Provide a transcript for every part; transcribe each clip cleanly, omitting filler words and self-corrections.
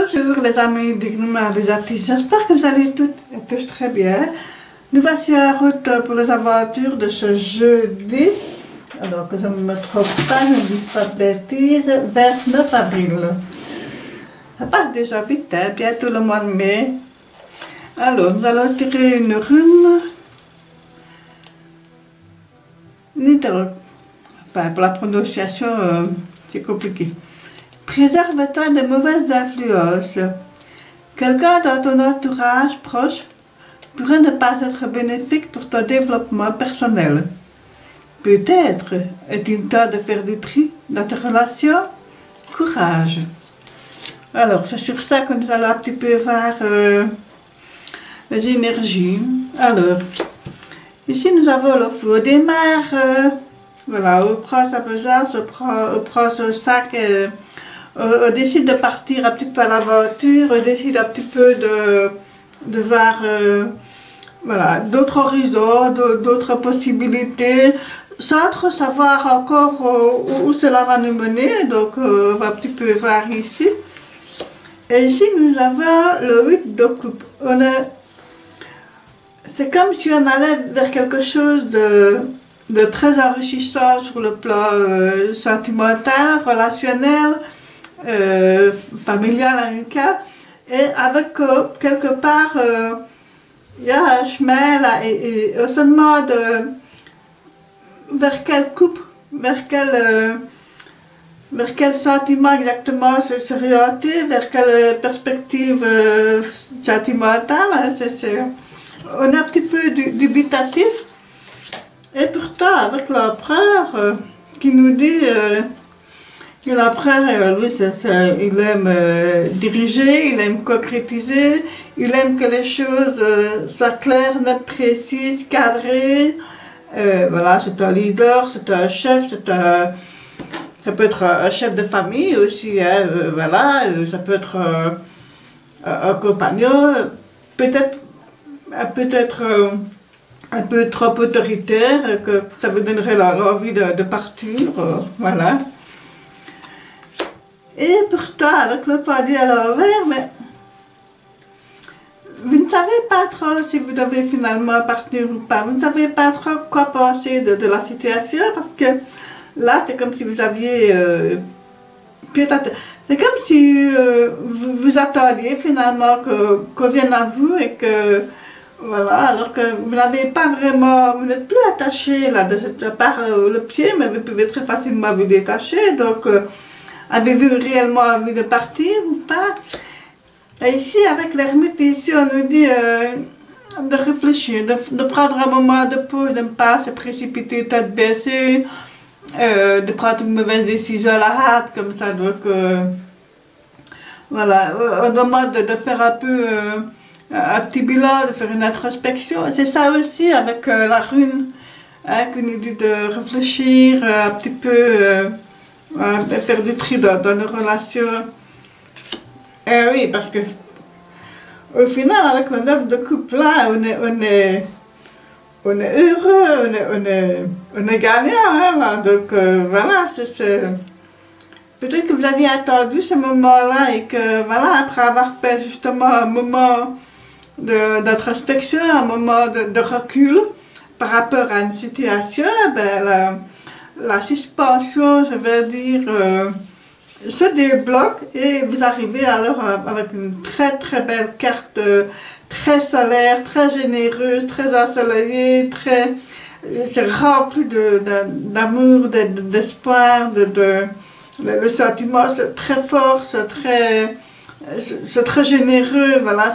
Bonjour les amis du Gnouma des artistes, j'espère que vous allez toutes et tous très bien. Nous voici en route pour les aventures de ce jeudi, alors que je ne me trompe pas, je ne dis pas de bêtises, 29 avril. Ça passe déjà vite, hein, bientôt le mois de mai. Alors, nous allons tirer une rune. Enfin, pour la prononciation, c'est compliqué. Préserve-toi des mauvaises influences. Quelqu'un dans ton entourage proche pourrait ne pas être bénéfique pour ton développement personnel. Peut-être est-il temps de faire du tri dans tes relations. Courage. Alors, c'est sur ça que nous allons un petit peu voir les énergies. Alors, ici nous avons le feu. Au démarre, voilà, on prend sa besace, on prend son sac. On décide de partir un petit peu à l'aventure, on décide un petit peu de voir voilà, d'autres horizons, d'autres possibilités, sans trop savoir encore où cela va nous mener. Donc on va un petit peu voir ici. Et ici nous avons le 8 de coupe. C'est comme si on allait vers quelque chose de très enrichissant sur le plan sentimental, relationnel, familial, amical, et avec quelque part il y a un chemin là, et on se demande vers quelle coupe, vers quel sentiment exactement s'orienter, vers quelle perspective sentimentale. Hein, on est un petit peu dubitatif, et pourtant avec l'empereur qui nous dit l'empereur, lui, il aime diriger, il aime concrétiser, il aime que les choses soient claires, nettes, précises, cadrées. Voilà, c'est un leader, c'est un chef, ça peut être un chef de famille aussi, hein, voilà, ça peut être un compagnon, peut-être un peu trop autoritaire, que ça vous donnerait l'envie de partir, voilà. Et pourtant, avec le pendule à l'envers, mais vous ne savez pas trop si vous devez finalement partir ou pas. Vous ne savez pas trop quoi penser de la situation, parce que là, c'est comme si vous aviez c'est comme si vous attendiez finalement qu'on vienne à vous et que voilà, alors que vous n'avez pas vraiment, vous n'êtes plus attaché là, par le pied, mais vous pouvez très facilement vous détacher. Donc, avez-vous réellement envie de partir ou pas? Et ici, avec l'ermite, ici, on nous dit de réfléchir, de prendre un moment de pause, de ne pas se précipiter tête baissée, de prendre une mauvaise décision à la hâte, comme ça. Donc, voilà, on demande de faire un peu un petit bilan, de faire une introspection. C'est ça aussi avec la rune, hein, qui nous dit de réfléchir un petit peu, de faire du tri dans nos relations. Eh oui, parce que au final, avec le 9 de coupe là, on est heureux, on est gagnant, hein, là. Donc voilà, peut-être que vous aviez attendu ce moment-là et que voilà, après avoir fait justement un moment d'introspection, un moment de recul par rapport à une situation, ben, la suspension, je vais dire, se débloque et vous arrivez alors avec une très très belle carte, très solaire, très généreuse, très ensoleillée, c'est rempli d'amour, d'espoir, le sentiment c'est très fort, c'est très généreux, voilà,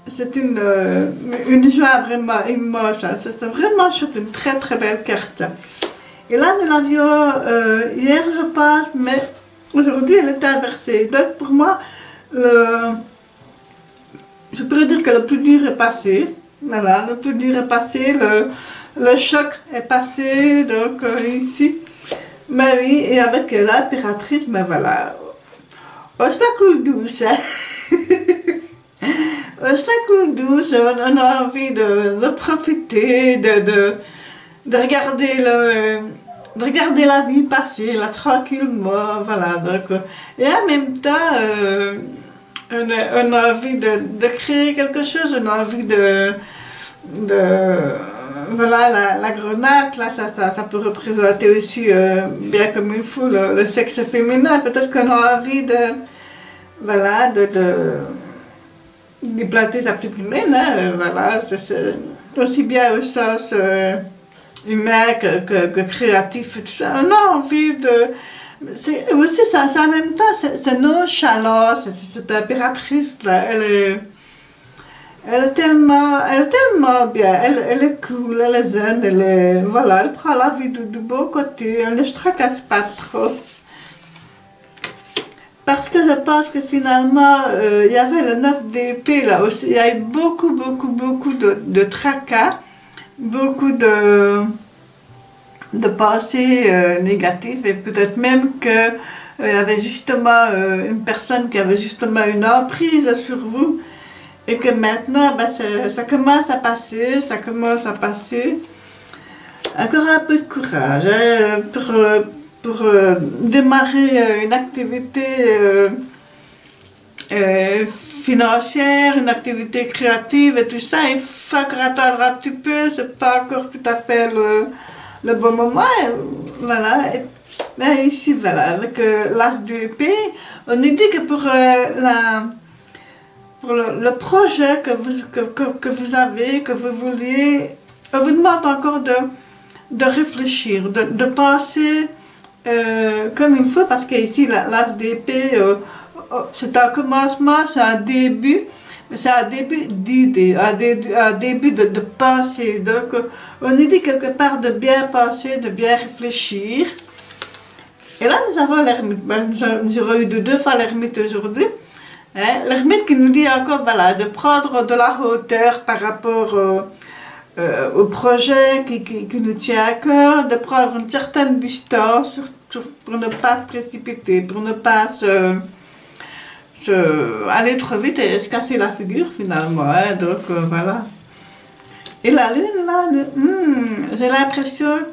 c'est une joie vraiment immense, hein. C'est vraiment une très très belle carte. Et là, nous l'avions hier, je pense, mais aujourd'hui, elle est inversée. Donc, pour moi, je pourrais dire que le plus dur est passé. Voilà, le plus dur est passé, le choc est passé, donc ici. Mais oui, et avec l'impératrice, mais voilà, obstacle douce, hein. Obstacle douce, on a envie de profiter, de regarder de regarder la vie passer, là, tranquillement, voilà. Donc, et en même temps, on a envie de créer quelque chose, on a envie voilà, la grenade, là, ça peut représenter aussi bien comme il faut le sexe féminin. Peut-être qu'on a envie voilà, de planter sa petite humaine, hein, voilà, c'est aussi bien au sens humain que créatif et tout ça. On a envie de... C'est aussi ça, en même temps, c'est nonchalant, cette impératrice-là, elle est tellement bien, elle est cool, elle est zen, voilà, elle prend la vie du bon côté, elle ne se tracasse pas trop. Parce que je pense que finalement, il y avait le 9 d'épée là aussi, il y a eu beaucoup de tracas, beaucoup de pensées négatives, et peut-être même que il y avait justement une personne qui avait justement une emprise sur vous, et que maintenant, ben, ça commence à passer, Encore un peu de courage hein, pour démarrer une activité financière, une activité créative et tout ça. Il faut encore attendre un petit peu, c'est pas encore tout à fait le bon moment. Et voilà. Mais ici, voilà, avec l'as d'épée, on nous dit que pour le projet que vous avez, que vous vouliez, on vous demande encore de réfléchir, de penser comme il faut, parce qu'ici, l'as d'épée, c'est un commencement, c'est un début, mais c'est un début d'idée, un début de pensée. Donc, on nous dit quelque part de bien penser, de bien réfléchir. Et là, nous avons l'ermite. Nous aurons eu deux fois l'ermite aujourd'hui. Hein, l'ermite qui nous dit encore, voilà, de prendre de la hauteur par rapport au projet qui nous tient à cœur, de prendre une certaine distance pour ne pas se précipiter, pour ne pas aller trop vite et se casser la figure finalement. Hein, donc voilà. Et la lune là, j'ai l'impression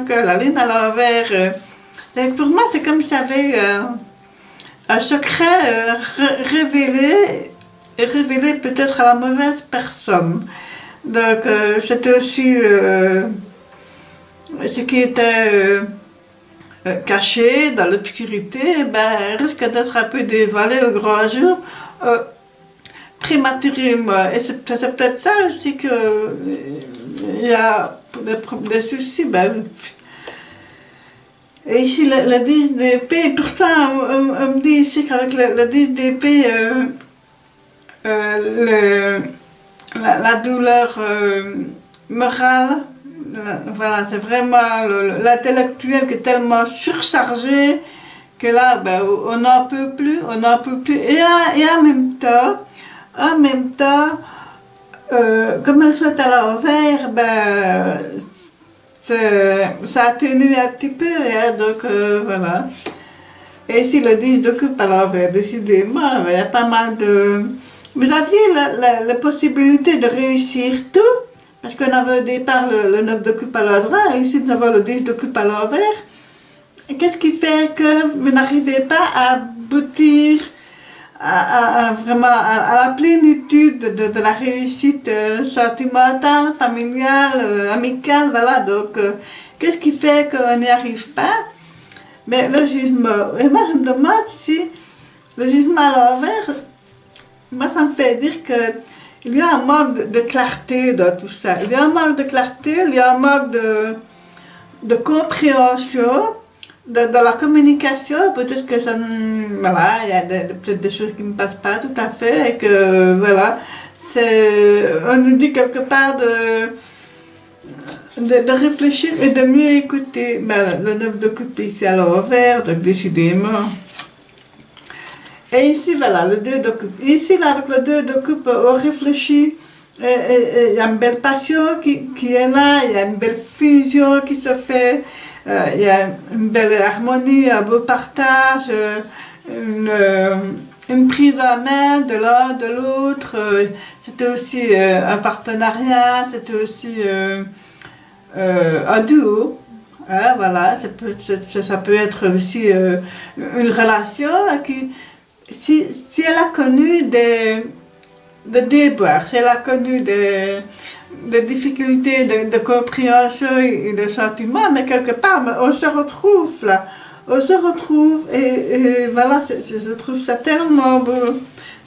que la lune à l'envers, pour moi c'est comme si il y avait un secret révélé peut-être à la mauvaise personne. Donc c'était aussi ce qui était caché dans l'obscurité, ben, risque d'être un peu dévoilé au grand jour prématurément. Et c'est peut-être ça aussi que il y a des soucis. Ben, et ici le 10 d'épée, pourtant on me dit ici qu'avec le 10 d'épée, la douleur morale, voilà, c'est vraiment l'intellectuel qui est tellement surchargé que là, ben, on n'en peut plus. Et en même temps, comme elle soit à l'envers, ben, ça atténue un petit peu, hein, donc voilà. Et ici le 10 de coupe à l'envers, décidément, il y a pas mal de... Vous aviez la possibilité de réussir tout, parce qu'on avait au départ le 9 de coupe à l'endroit, et ici nous avons le 10 de coupe à l'envers. Qu'est-ce qui fait que vous n'arrivez pas à aboutir vraiment à la plénitude de la réussite sentimentale, familiale, amicale, voilà. Donc, qu'est-ce qui fait qu'on n'y arrive pas? Mais le jugement, et moi je me demande si le jugement à l'envers, moi ça me fait dire qu'il y a un manque de clarté dans tout ça. Il y a un manque de clarté, il y a un manque de compréhension, de la communication. Peut-être que ça, voilà, il y a peut-être des choses qui ne me passent pas tout à fait, et que voilà, on nous dit quelque part de réfléchir et de mieux écouter. Ben, le 9 de coupe ici à l'envers, donc décidément. Et ici, voilà, le 2 de coupe. Ici, là, avec le 2 de coupe, on réfléchit. Il y a une belle passion qui est là, il y a une belle fusion qui se fait, il y a une belle harmonie, un beau partage, une prise en main de l'un, de l'autre. C'était aussi un partenariat, c'était aussi un duo. Hein, voilà, ça peut être aussi une relation qui, si elle a connu des déboires, si elle a connu des difficultés de compréhension et de sentiments, mais quelque part, on se retrouve là. On se retrouve et voilà, je trouve ça tellement beau,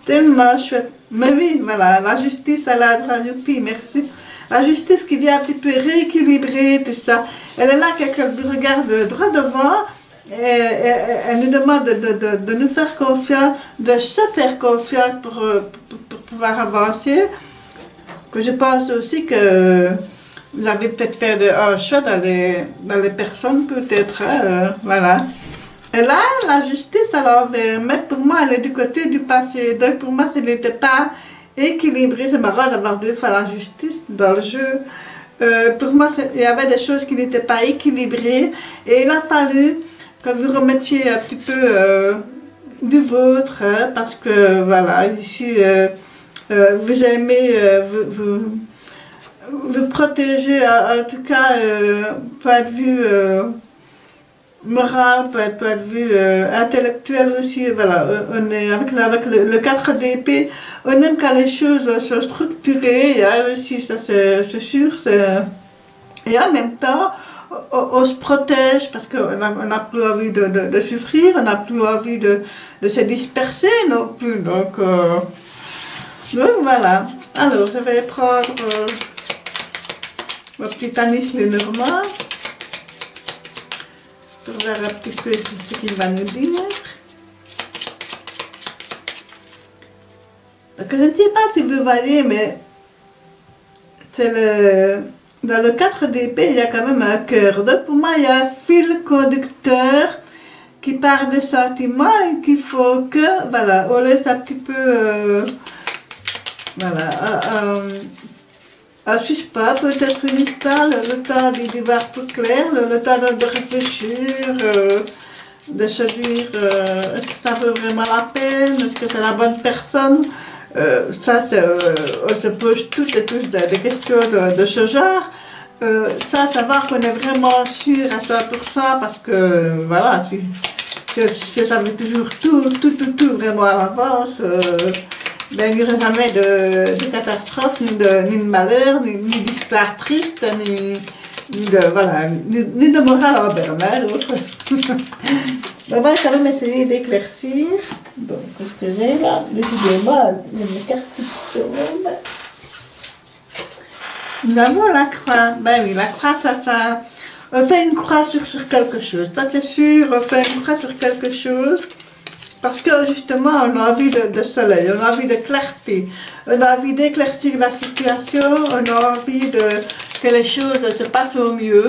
tellement chouette. Mais oui, voilà, la justice, elle a droit, youpi, merci. La justice qui vient un petit peu rééquilibrer tout ça. Elle est là, qu'elle regarde droit devant, et elle nous demande de nous faire confiance, de se faire confiance pour pouvoir avancer. Que je pense aussi que vous avez peut-être fait un choix dans les personnes, peut-être, hein, voilà. Et là, la justice à l'envers, mais pour moi, elle est du côté du passé. Donc pour moi, ce n'était pas équilibré. C'est marrant d'avoir deux fois la justice dans le jeu. Pour moi, il y avait des choses qui n'étaient pas équilibrées. Et il a fallu que vous remettiez un petit peu du vôtre, hein, parce que, voilà, ici, vous aimez, vous protéger, en tout cas, point de vue moral, point de vue intellectuel aussi. Voilà, on est avec le 4 d'épée, on aime quand les choses sont structurées, hein, aussi, ça c'est sûr. Et en même temps, on se protège parce qu'on n'a plus envie de souffrir, on n'a plus envie de se disperser non plus. Donc voilà. Alors, je vais prendre ma petite Anis Lenormand pour voir un petit peu ce qu'il va nous dire. Donc, je ne sais pas si vous voyez, mais c'est dans le 4 d'épée, il y a quand même un cœur. Donc, pour moi, il y a un fil conducteur qui part des sentiments et qu'il faut que, voilà, on laisse un petit peu, voilà, un suspens, peut-être une histoire, le temps d'y voir plus clair, le temps de réfléchir, de se dire, est-ce que ça vaut vraiment la peine, est-ce que c'est la bonne personne. Ça, on se pose toutes et tous des questions de ce genre. Ça, savoir qu'on est vraiment sûr à 100% parce que, voilà, si ça veut toujours tout vraiment à l'avance, ben, il n'y aura jamais de catastrophe, ni de malheur, ni d'histoire triste, ni de morale en berne, d'autres. On va quand même essayer d'éclaircir. Bon, qu'est-ce que j'ai là? Décidément, il y a une carte qui tombe. Nous avons la croix. Ben oui, la croix, ça. On fait une croix sur quelque chose. Ça, c'est sûr, on fait une croix sur quelque chose. Parce que justement, on a envie de soleil, on a envie de clarté, on a envie d'éclaircir la situation, on a envie que les choses se passent au mieux.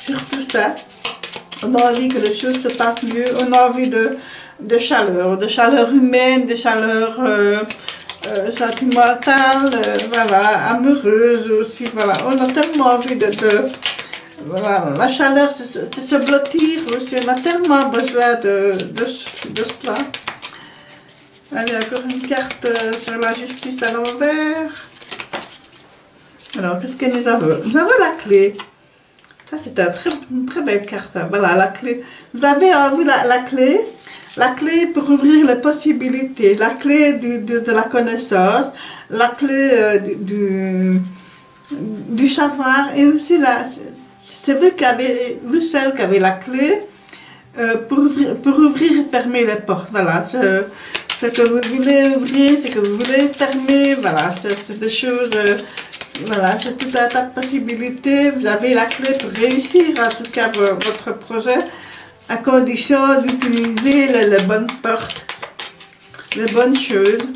Surtout ça. On a envie que les choses se passent mieux, on a envie de chaleur humaine, de chaleur sentimentale, voilà, amoureuse aussi, voilà. On a tellement envie voilà, la chaleur, c'est se blottir aussi, on a tellement besoin de cela. Allez, encore une carte sur la justice à l'envers. Alors, qu'est-ce que nous avons? Nous avons la clé. Ça, c'est une très belle carte. Hein. Voilà, la clé. Vous avez vu la clé pour ouvrir les possibilités, la clé de la connaissance, la clé du savoir, et aussi c'est vous seul qui avez la clé pour ouvrir et fermer les portes. Voilà, ce que vous voulez ouvrir, ce que vous voulez fermer, voilà, c'est des choses... voilà, c'est tout un tas de possibilités. Vous avez la clé pour réussir, en tout cas, votre projet, à condition d'utiliser les bonnes portes, les bonnes choses.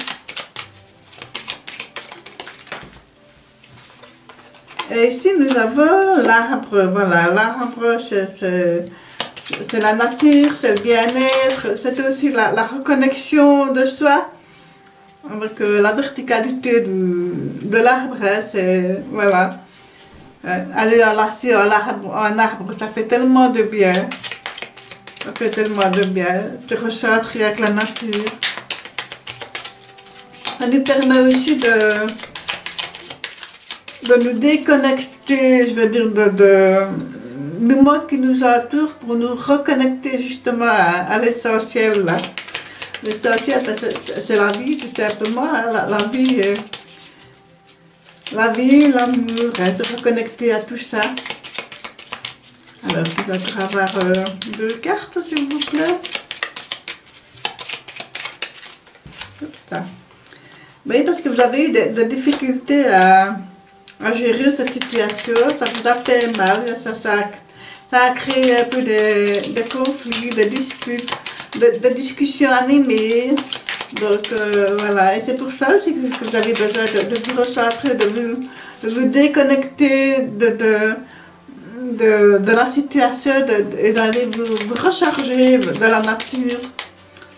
Et ici, nous avons l'arbre. Voilà, l'arbre, c'est la nature, c'est le bien-être, c'est aussi la reconnexion de soi. Avec la verticalité de l'arbre, hein, c'est, voilà, aller enlacer un arbre, ça fait tellement de bien, ça fait tellement de bien, te recentrer avec la nature. Ça nous permet aussi de nous déconnecter, je veux dire, du monde qui nous entoure pour nous reconnecter justement à l'essentiel là. L'essentiel, c'est la vie, tout simplement, hein, la vie, l'amour, hein, se reconnecter à tout ça. Alors, vous allez avoir 2 cartes, s'il vous plaît. Comme ça. Oui, parce que vous avez eu des difficultés à gérer cette situation, ça vous a fait mal, ça a créé un peu de conflits, de disputes, de discussions animées. Donc voilà, et c'est pour ça aussi que vous avez besoin de vous recentrer, de vous déconnecter de la situation et d'aller vous recharger de la nature.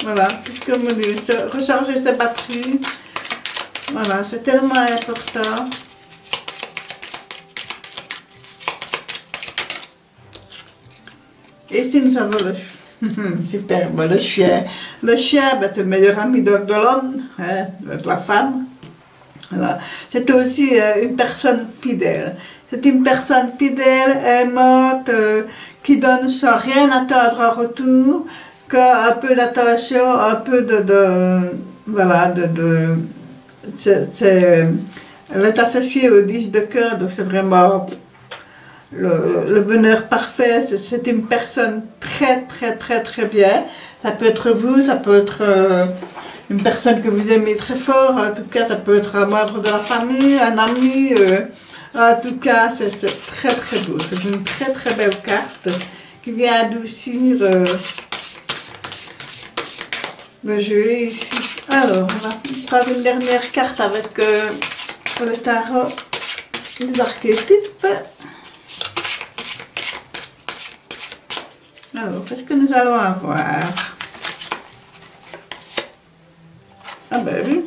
Voilà, c'est ce que me dit, recharger ses batteries. Voilà, c'est tellement important. Et ici nous avons le superbe, le chien. Le chien, ben, c'est le meilleur ami de l'homme, hein, de la femme. Voilà. C'est aussi une personne fidèle. C'est une personne fidèle, aimante, qui donne sans rien attendre en retour, qu'un peu d'attention, un peu voilà, elle est associée au 10 de cœur, donc c'est vraiment le bonheur parfait. C'est une personne très bien. Ça peut être vous, ça peut être une personne que vous aimez très fort, en tout cas ça peut être un membre de la famille, un ami, en tout cas c'est très beau. C'est une très belle carte qui vient adoucir le jeu ici. Alors, on va prendre une dernière carte avec le tarot des archétypes. Alors, qu'est-ce que nous allons avoir? Ah ben oui.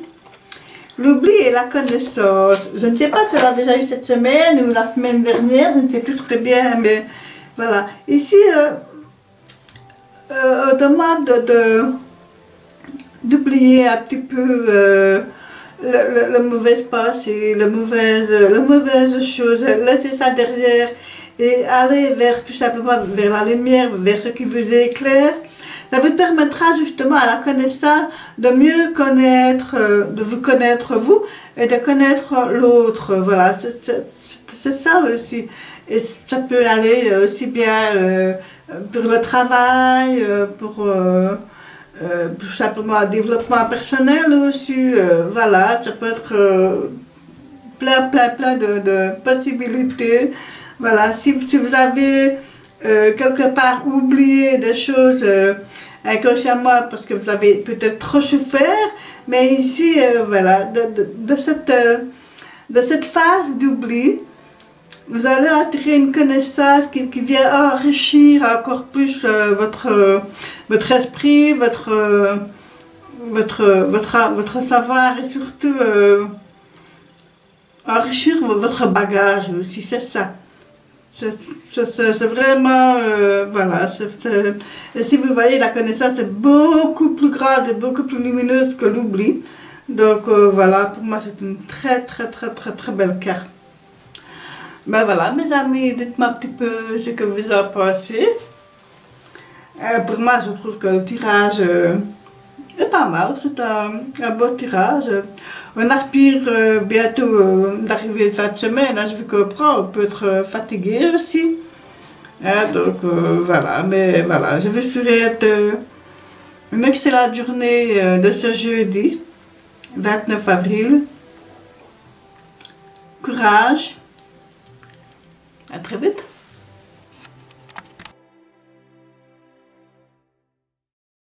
L'oubli et la connaissance. Je ne sais pas si on l'a déjà eu cette semaine ou la semaine dernière, je ne sais plus très bien, mais voilà. Ici, on demande d'oublier un petit peu le mauvais passé, les mauvaises choses, laisser ça derrière et aller vers tout simplement vers la lumière, vers ce qui vous éclaire. Ça vous permettra justement à la connaissance de mieux connaître, de vous connaître vous et de connaître l'autre. Voilà, c'est ça aussi. Et ça peut aller aussi bien pour le travail, pour simplement un développement personnel aussi. Voilà, ça peut être plein de possibilités. Voilà, si vous avez quelque part oublié des choses inconsciemment parce que vous avez peut-être trop souffert, mais ici, voilà, de cette phase d'oubli, vous allez attirer une connaissance qui vient enrichir encore plus votre esprit, votre savoir et surtout enrichir votre bagage aussi, c'est ça. C'est vraiment, voilà, et si vous voyez, la connaissance est beaucoup plus grande et beaucoup plus lumineuse que l'oubli. Donc voilà, pour moi c'est une très belle carte. Ben voilà mes amis, dites-moi un petit peu ce que vous en pensez. Pour moi je trouve que le tirage est pas mal, c'est un beau tirage. On aspire bientôt d'arriver cette semaine, hein, je vous comprends, on peut être fatigué aussi. Hein, donc voilà, mais voilà, je vous souhaite une excellente journée de ce jeudi 29 avril. Courage, à très vite.